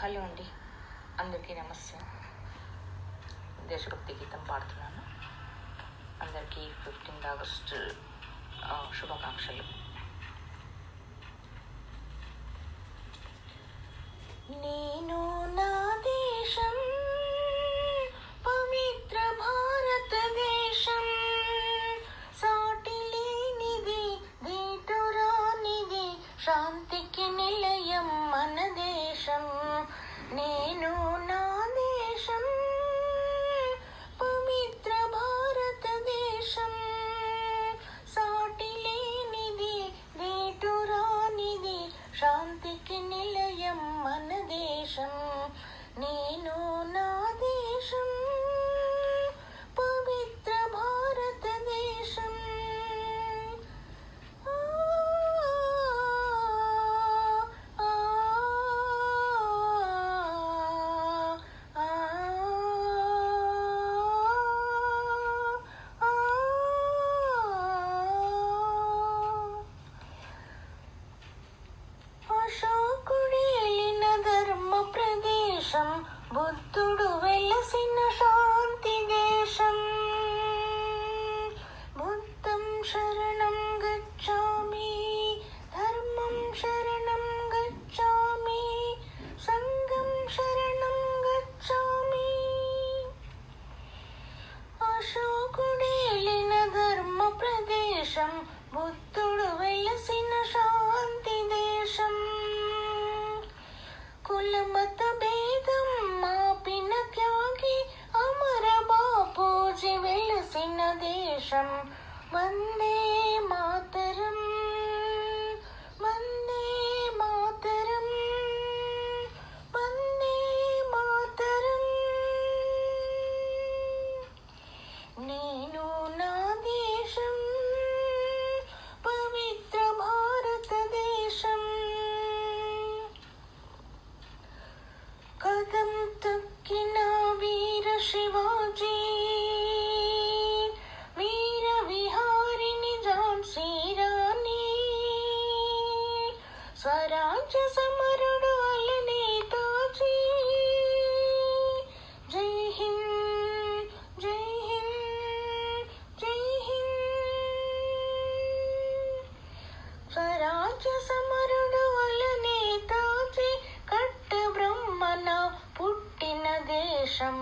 Hello అండి, అందరికీ నమస్తే. దేశభక్తి గీతం పాడుతున్నాను. అందరికీ 15th ఆగస్టు శుభాకాంక్షలు. నేను నా దేశం పవిత్ర భారతదేశం, సాటి లేనిది దీటురానిది, శాంతికి నిలయం మన దేశం. నేను నా దేశం పవిత్ర భారతదేశం, సాటి లేనిది దీటురానిది, శాంతికి నిలయం మన దేశం. నేను నా దేశం పవిత్ర భారతదేశం. అశోకుడేలిన ధర్మ ప్రదేశం, బుద్ధుడు వెలసిన శాంతి దేశం. బుద్ధం శరణం గచ్ఛామి, ధర్మం శరణం గచ్ఛామి, సంఘం శరణం గచ్ఛామి. అశోకుడేలిన ధర్మ ప్రదేశం, బుద్ధుడు వెలసిన శాంతి దేశం. కులమత భేదం మాపిన త్యాగి అమర బాపూజీ వెలసిన దేశం. వందే మాతరం, వందే మాతరం, వందే మాతరం. నేను నా దేశం పవిత్ర భారతదేశం. కదం తొక్కిన వీర శివాజీ, వీర విహారిణి ఝాన్సీ రాణి, స్వరాజ్య సమరుడు అల నేతాజీ. జై హింద్, జై హింద్, జై హింద్. స్వరాజ్య సమరుడు అల నేతాజీ, కట్ట బ్రహ్మణ పుట్టిన దేశం.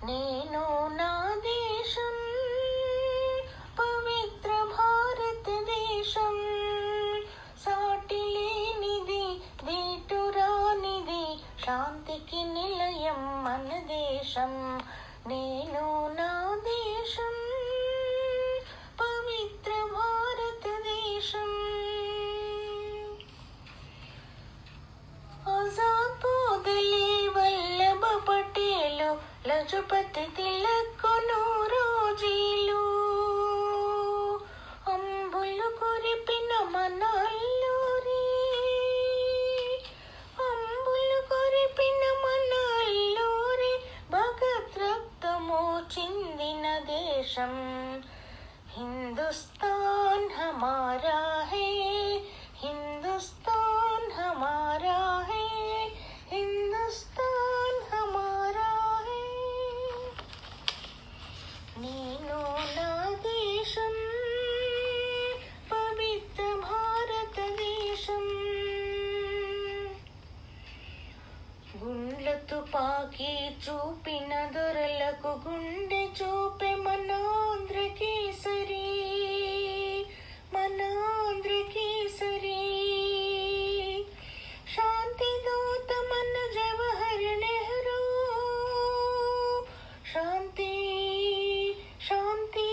నేను నా దేశం పవిత్ర భారతదేశం, సాటి లేనిది దీటురానిది, శాంతికి నిలయం మన దేశం. నేను నా దేశం పవిత్ర భారతదేశం. ఆజాద్ పోదలే వల్లభ పటేలు, లజపతి తిలక్ నౌరోజీలు, అంబులు కురిపిన మన అల్లూరి, అంబులు కురిపిన మన అల్లూరి, భగత్ రక్తము చిందిన దేశం. హిందుస్థాన్ హమారా హై, హిందుస్థాన్ హమారా హై, హిందుస్థాన్ హమారా హై. నేను నా దేశం పవిత్ర భారతదేశం. గుండ్ల తుపాకీ చూపిన దొరలకు గుండె చూపే మన ఆంధ్రకేసరి, మన ఆంధ్రకేసరి. శాంతి దూత మన జవహర్ నెహ్రూ, శాంతి శాంతి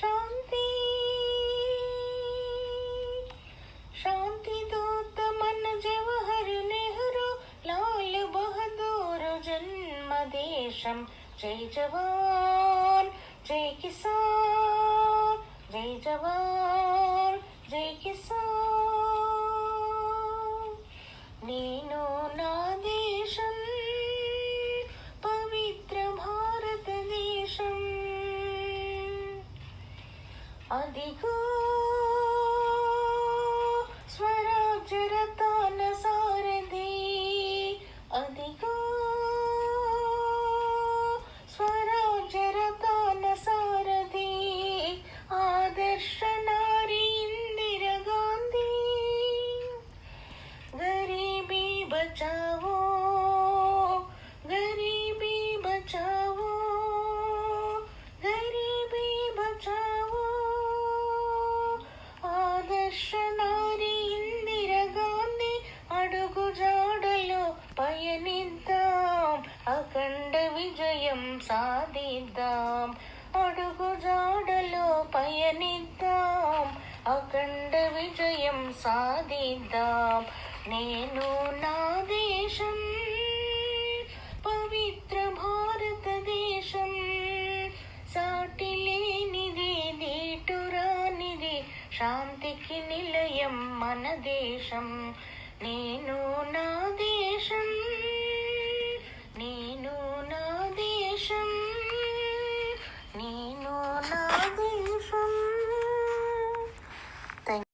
శాంతి. శాంతి దూత మన జవహర్ నెహ్రూ, లాల్ బహదూర్ జన్మ దేశం. జై జవాన్ జై కిసాన్, జై జవాన్ జై కిసాన్. నేను నా దేశం పవిత్ర భారతదేశం. అదిగో స్వరాజ్య రతాన సారథి, సాధిద్దాం. నేను నా దేశం పవిత్ర భారతదేశం, సాటి లేనిది దీటురానిది, శాంతికి నిలయం మన దేశం. నేను నా దేశం, నేను నా దేశం, నేను నా దేశం.